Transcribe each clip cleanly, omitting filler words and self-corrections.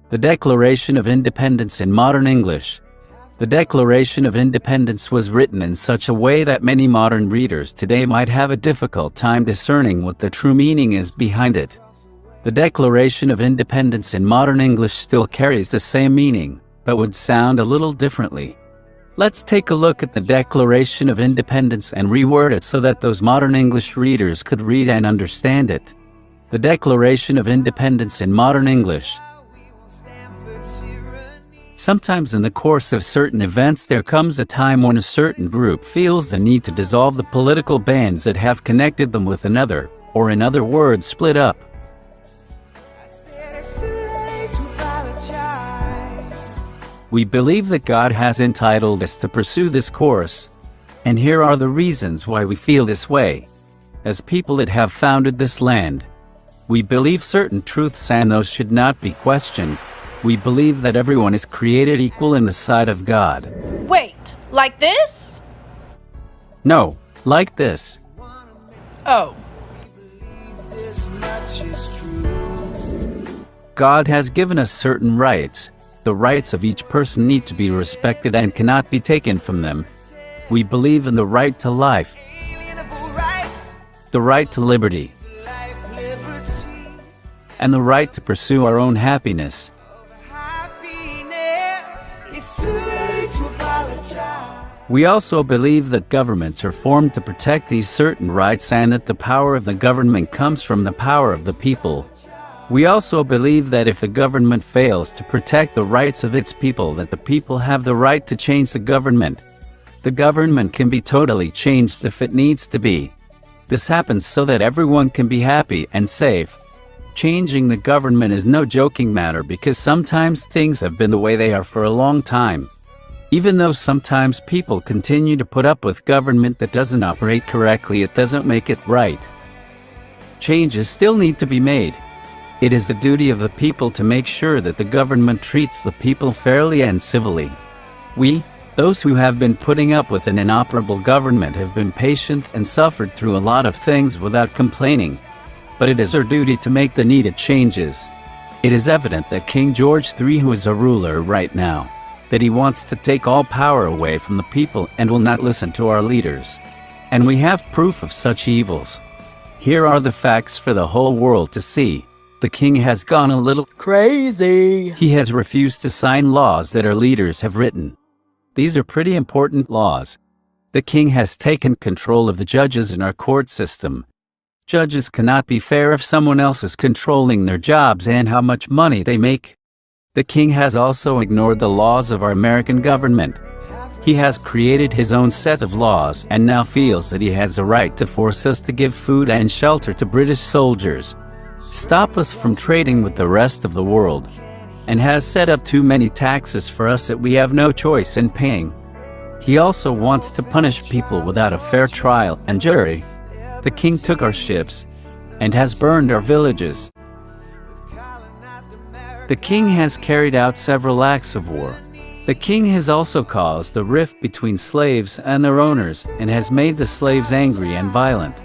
The Declaration of Independence in modern English. The Declaration of Independence was written in such a way that many modern readers today might have a difficult time discerning what the true meaning is behind it. The Declaration of Independence in modern English still carries the same meaning, but would sound a little differently. Let's take a look at the Declaration of Independence and reword it so that those modern English readers could read and understand it. The Declaration of Independence in modern English. Sometimes in the course of certain events there comes a time when a certain group feels the need to dissolve the political bands that have connected them with another, or in other words, split up. We believe that God has entitled us to pursue this course, and here are the reasons why we feel this way. As people that have founded this land, we believe certain truths and those should not be questioned. We believe that everyone is created equal in the sight of God. Wait, like this? No, like this. Oh. God has given us certain rights. The rights of each person need to be respected and cannot be taken from them. We believe in the right to life, the right to liberty, and the right to pursue our own happiness. We also believe that governments are formed to protect these certain rights and that the power of the government comes from the power of the people. We also believe that if the government fails to protect the rights of its people, that the people have the right to change the government. The government can be totally changed if it needs to be. This happens so that everyone can be happy and safe. Changing the government is no joking matter because sometimes things have been the way they are for a long time. Even though sometimes people continue to put up with government that doesn't operate correctly, it doesn't make it right. Changes still need to be made. It is the duty of the people to make sure that the government treats the people fairly and civilly. We, those who have been putting up with an inoperable government, have been patient and suffered through a lot of things without complaining. But it is our duty to make the needed changes. It is evident that King George III, who is a ruler right now, that he wants to take all power away from the people and will not listen to our leaders. And we have proof of such evils. Here are the facts for the whole world to see. The king has gone a little crazy. He has refused to sign laws that our leaders have written. These are pretty important laws. The king has taken control of the judges in our court system. Judges cannot be fair if someone else is controlling their jobs and how much money they make. The king has also ignored the laws of our American government. He has created his own set of laws and now feels that he has a right to force us to give food and shelter to British soldiers, stop us from trading with the rest of the world, and has set up too many taxes for us that we have no choice in paying. He also wants to punish people without a fair trial and jury. The king took our ships and has burned our villages. The king has carried out several acts of war. The king has also caused a rift between slaves and their owners and has made the slaves angry and violent.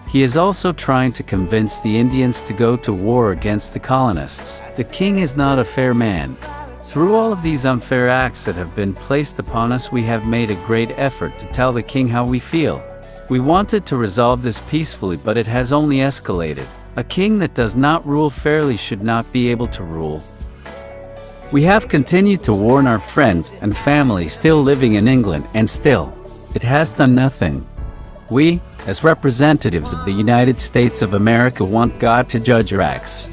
He is also trying to convince the Indians to go to war against the colonists. The king is not a fair man. Through all of these unfair acts that have been placed upon us, we have made a great effort to tell the king how we feel. We wanted to resolve this peacefully, but it has only escalated. A king that does not rule fairly should not be able to rule. We have continued to warn our friends and family still living in England, and still, it has done nothing. We, as representatives of the United States of America, want God to judge our acts.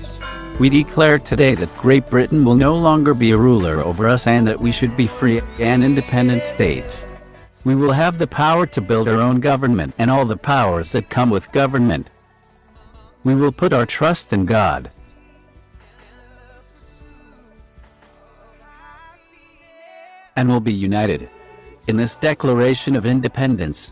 We declare today that Great Britain will no longer be a ruler over us and that we should be free and independent states. We will have the power to build our own government and all the powers that come with government. We will put our trust in God. And will be united in this Declaration of Independence.